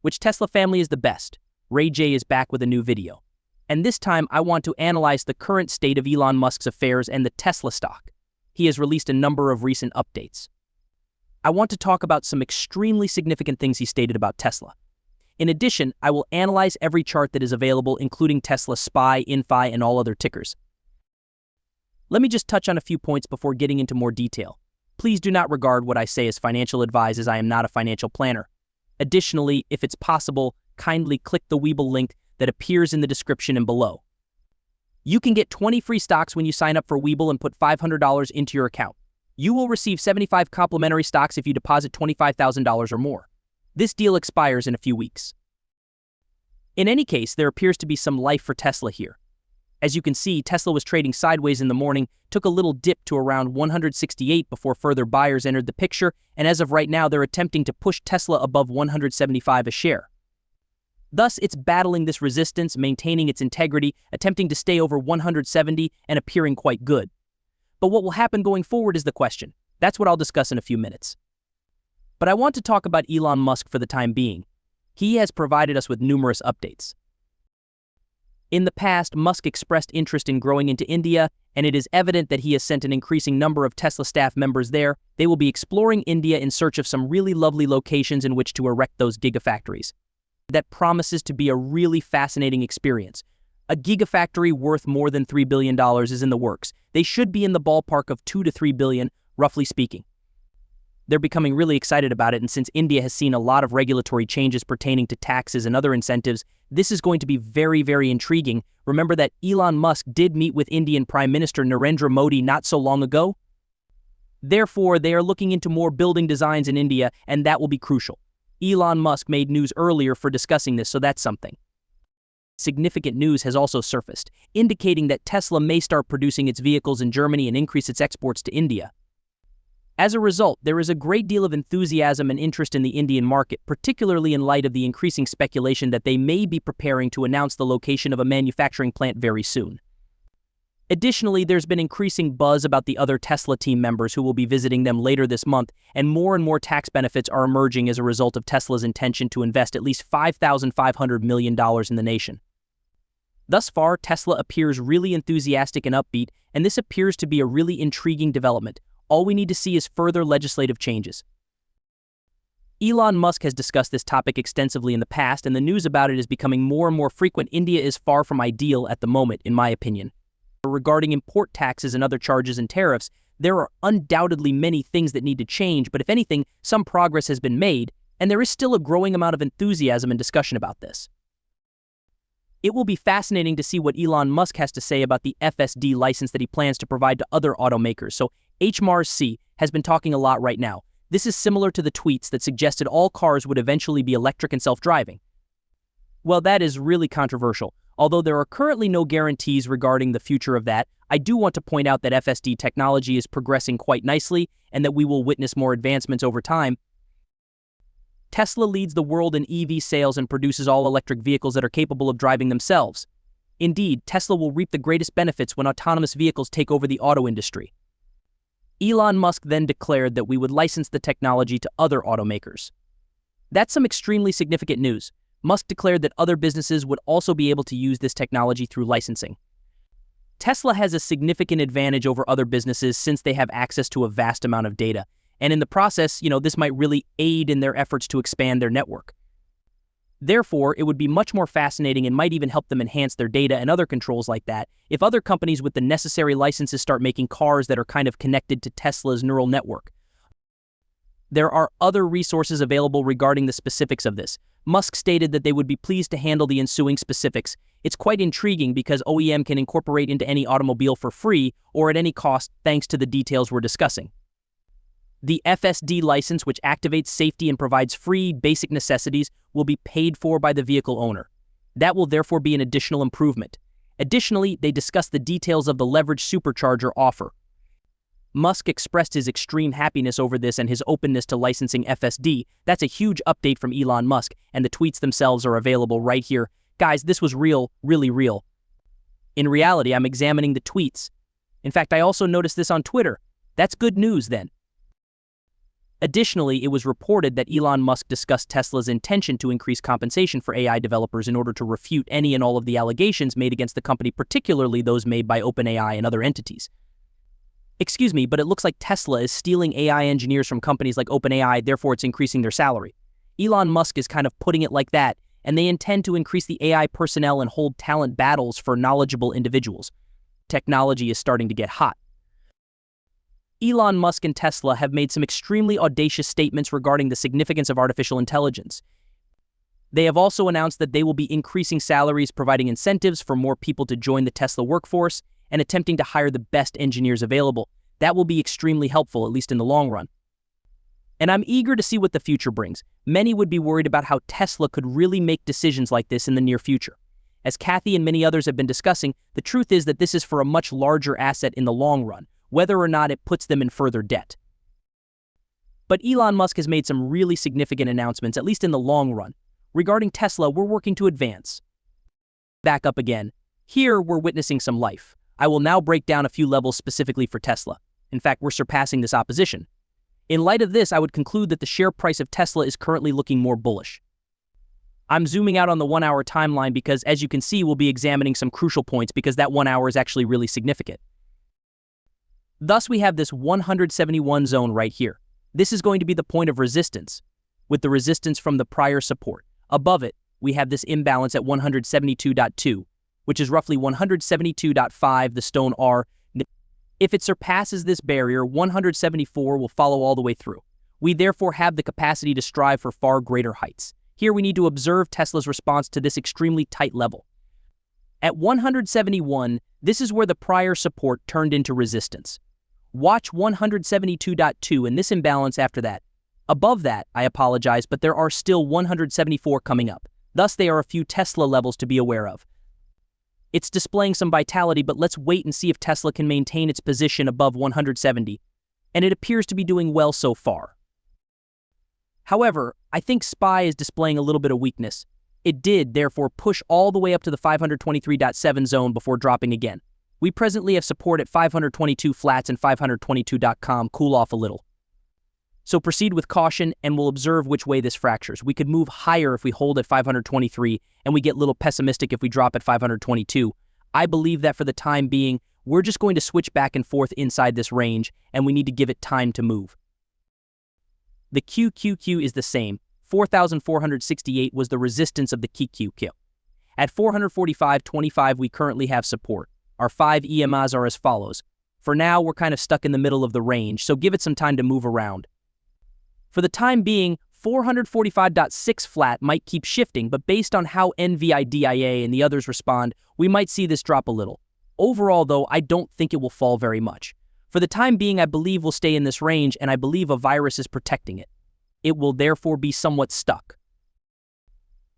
Which Tesla family is the best? Ray J is back with a new video. And this time I want to analyze the current state of Elon Musk's affairs and the Tesla stock. He has released a number of recent updates. I want to talk about some extremely significant things he stated about Tesla. In addition, I will analyze every chart that is available, including Tesla SPY, INFI, and all other tickers. Let me just touch on a few points before getting into more detail. Please do not regard what I say as financial advice, as I am not a financial planner. Additionally, if it's possible, kindly click the Webull link that appears in the description and below. You can get 20 free stocks when you sign up for Webull and put $500 into your account. You will receive 75 complimentary stocks if you deposit $25,000 or more. This deal expires in a few weeks. In any case, there appears to be some life for Tesla here. As you can see, Tesla was trading sideways in the morning, took a little dip to around 168 before further buyers entered the picture, and as of right now, they're attempting to push Tesla above 175 a share. Thus, it's battling this resistance, maintaining its integrity, attempting to stay over 170 and appearing quite good. But what will happen going forward is the question. That's what I'll discuss in a few minutes. But I want to talk about Elon Musk for the time being. He has provided us with numerous updates. In the past, Musk expressed interest in growing into India, and it is evident that he has sent an increasing number of Tesla staff members there. They will be exploring India in search of some really lovely locations in which to erect those gigafactories. That promises to be a really fascinating experience. A gigafactory worth more than $3 billion is in the works. They should be in the ballpark of $2 to $3 billion, roughly speaking. They're becoming really excited about it, and since India has seen a lot of regulatory changes pertaining to taxes and other incentives, this is going to be very, very intriguing. Remember that Elon Musk did meet with Indian Prime Minister Narendra Modi not so long ago? Therefore, they are looking into more building designs in India, and that will be crucial. Elon Musk made news earlier for discussing this, so that's something. Significant news has also surfaced, indicating that Tesla may start producing its vehicles in Germany and increase its exports to India. As a result, there is a great deal of enthusiasm and interest in the Indian market, particularly in light of the increasing speculation that they may be preparing to announce the location of a manufacturing plant very soon. Additionally, there's been increasing buzz about the other Tesla team members who will be visiting them later this month, and more tax benefits are emerging as a result of Tesla's intention to invest at least $5,500 million in the nation. Thus far, Tesla appears really enthusiastic and upbeat, and this appears to be a really intriguing development. All we need to see is further legislative changes. Elon Musk has discussed this topic extensively in the past, and the news about it is becoming more and more frequent. India is far from ideal at the moment, in my opinion. Regarding import taxes and other charges and tariffs, there are undoubtedly many things that need to change, but if anything, some progress has been made, and there is still a growing amount of enthusiasm and discussion about this. It will be fascinating to see what Elon Musk has to say about the FSD license that he plans to provide to other automakers. So HMRC has been talking a lot right now. This is similar to the tweets that suggested all cars would eventually be electric and self-driving. Well, that is really controversial. Although there are currently no guarantees regarding the future of that, I do want to point out that FSD technology is progressing quite nicely and that we will witness more advancements over time. Tesla leads the world in EV sales and produces all-electric vehicles that are capable of driving themselves. Indeed, Tesla will reap the greatest benefits when autonomous vehicles take over the auto industry. Elon Musk then declared that we would license the technology to other automakers. That's some extremely significant news. Musk declared that other businesses would also be able to use this technology through licensing. Tesla has a significant advantage over other businesses since they have access to a vast amount of data. And in the process, this might really aid in their efforts to expand their network. Therefore, it would be much more fascinating and might even help them enhance their data and other controls like that if other companies with the necessary licenses start making cars that are kind of connected to Tesla's neural network. There are other resources available regarding the specifics of this. Musk stated that they would be pleased to handle the ensuing specifics. It's quite intriguing because OEM can incorporate into any automobile for free or at any cost thanks to the details we're discussing. The FSD license, which activates safety and provides free basic necessities, will be paid for by the vehicle owner. That will therefore be an additional improvement. Additionally, they discussed the details of the leveraged supercharger offer. Musk expressed his extreme happiness over this and his openness to licensing FSD. That's a huge update from Elon Musk, and the tweets themselves are available right here. Guys, this was real, really real. In reality, I'm examining the tweets. In fact, I also noticed this on Twitter. That's good news then. Additionally, it was reported that Elon Musk discussed Tesla's intention to increase compensation for AI developers in order to refute any and all of the allegations made against the company, particularly those made by OpenAI and other entities. Excuse me, but it looks like Tesla is stealing AI engineers from companies like OpenAI, therefore it's increasing their salary. Elon Musk is kind of putting it like that, and they intend to increase the AI personnel and hold talent battles for knowledgeable individuals. Technology is starting to get hot. Elon Musk and Tesla have made some extremely audacious statements regarding the significance of artificial intelligence. They have also announced that they will be increasing salaries, providing incentives for more people to join the Tesla workforce, and attempting to hire the best engineers available. That will be extremely helpful, at least in the long run. And I'm eager to see what the future brings. Many would be worried about how Tesla could really make decisions like this in the near future. As Kathy and many others have been discussing, the truth is that this is for a much larger asset in the long run, whether or not it puts them in further debt. But Elon Musk has made some really significant announcements, at least in the long run. Regarding Tesla, we're working to advance. Back up again. Here, we're witnessing some life. I will now break down a few levels specifically for Tesla. In fact, we're surpassing this opposition. In light of this, I would conclude that the share price of Tesla is currently looking more bullish. I'm zooming out on the 1 hour timeline because, as you can see, we'll be examining some crucial points because that 1 hour is actually really significant. Thus, we have this 171 zone right here. This is going to be the point of resistance, with the resistance from the prior support. Above it, we have this imbalance at 172.2, which is roughly 172.5, the stone R. If it surpasses this barrier, 174 will follow all the way through. We therefore have the capacity to strive for far greater heights. Here we need to observe Tesla's response to this extremely tight level. At 171, this is where the prior support turned into resistance. Watch 172.2 and this imbalance after that. Above that, I apologize, but there are still 174 coming up. Thus, they are a few Tesla levels to be aware of. It's displaying some vitality, but let's wait and see if Tesla can maintain its position above 170, and it appears to be doing well so far. However, I think SPY is displaying a little bit of weakness. It did, therefore, push all the way up to the 523.7 zone before dropping again. We presently have support at 522 flats and 522.com, cool off a little. So proceed with caution and we'll observe which way this fractures. We could move higher if we hold at 523 and we get a little pessimistic if we drop at 522. I believe that for the time being, we're just going to switch back and forth inside this range and we need to give it time to move. The QQQ is the same. 4,468 was the resistance of the QQQ. At 445.25 we currently have support. Our 5 EMAs are as follows. For now, we're kind of stuck in the middle of the range, so give it some time to move around. For the time being, 445.6 flat might keep shifting, but based on how Nvda and the others respond, we might see this drop a little. Overall, though, I don't think it will fall very much. For the time being, I believe we'll stay in this range, and I believe a virus is protecting it. It will therefore be somewhat stuck.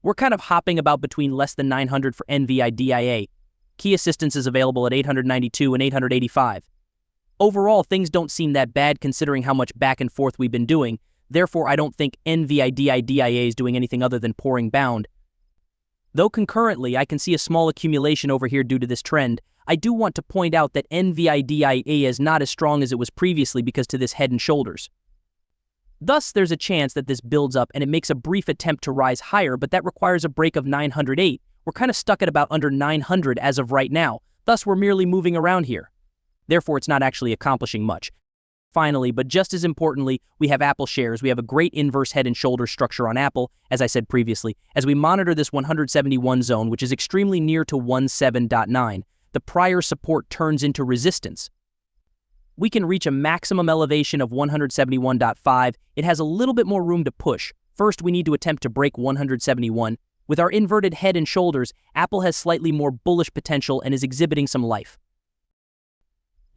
We're kind of hopping about between less than 900 for Nvda. Key assistance is available at 892 and 885. Overall, things don't seem that bad considering how much back and forth we've been doing. Therefore, I don't think Nvda is doing anything other than pouring bound. Though concurrently, I can see a small accumulation over here due to this trend, I do want to point out that Nvda is not as strong as it was previously because to this head and shoulders. Thus, there's a chance that this builds up and it makes a brief attempt to rise higher, but that requires a break of 908. We're kind of stuck at about under 900 as of right now, thus we're merely moving around here. Therefore, it's not actually accomplishing much. Finally, but just as importantly, we have Aapl shares. We have a great inverse head and shoulders structure on Aapl, as I said previously, as we monitor this 171 zone, which is extremely near to 17.9. The prior support turns into resistance. We can reach a maximum elevation of 171.5. It has a little bit more room to push. First, we need to attempt to break 171. With our inverted head and shoulders, Aapl has slightly more bullish potential and is exhibiting some life.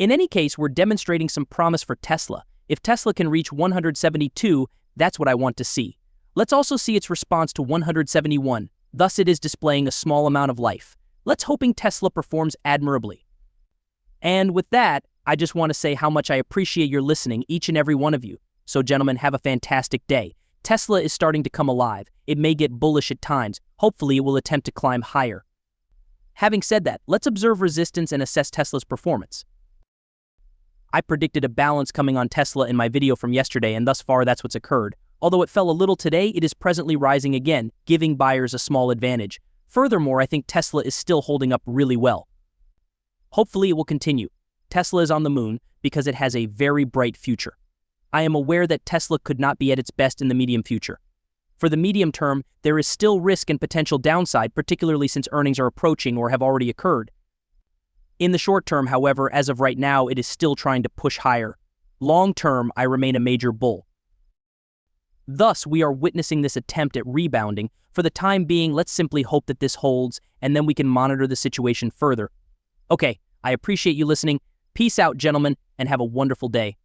In any case, we're demonstrating some promise for Tesla. If Tesla can reach 172, that's what I want to see. Let's also see its response to 171. Thus, it is displaying a small amount of life. Let's hoping Tesla performs admirably. And with that, I just want to say how much I appreciate your listening, each and every one of you. So gentlemen, have a fantastic day. Tesla is starting to come alive. It may get bullish at times. Hopefully, it will attempt to climb higher. Having said that, let's observe resistance and assess Tesla's performance. I predicted a balance coming on Tesla in my video from yesterday, and thus far that's what's occurred. Although it fell a little today, it is presently rising again, giving buyers a small advantage. Furthermore, I think Tesla is still holding up really well. Hopefully it will continue. Tesla is on the moon because it has a very bright future. I am aware that Tesla could not be at its best in the medium future. For the medium term, there is still risk and potential downside, particularly since earnings are approaching or have already occurred. In the short term, however, as of right now, it is still trying to push higher. Long term, I remain a major bull. Thus, we are witnessing this attempt at rebounding. For the time being, let's simply hope that this holds, and then we can monitor the situation further. Okay, I appreciate you listening. Peace out, gentlemen, and have a wonderful day.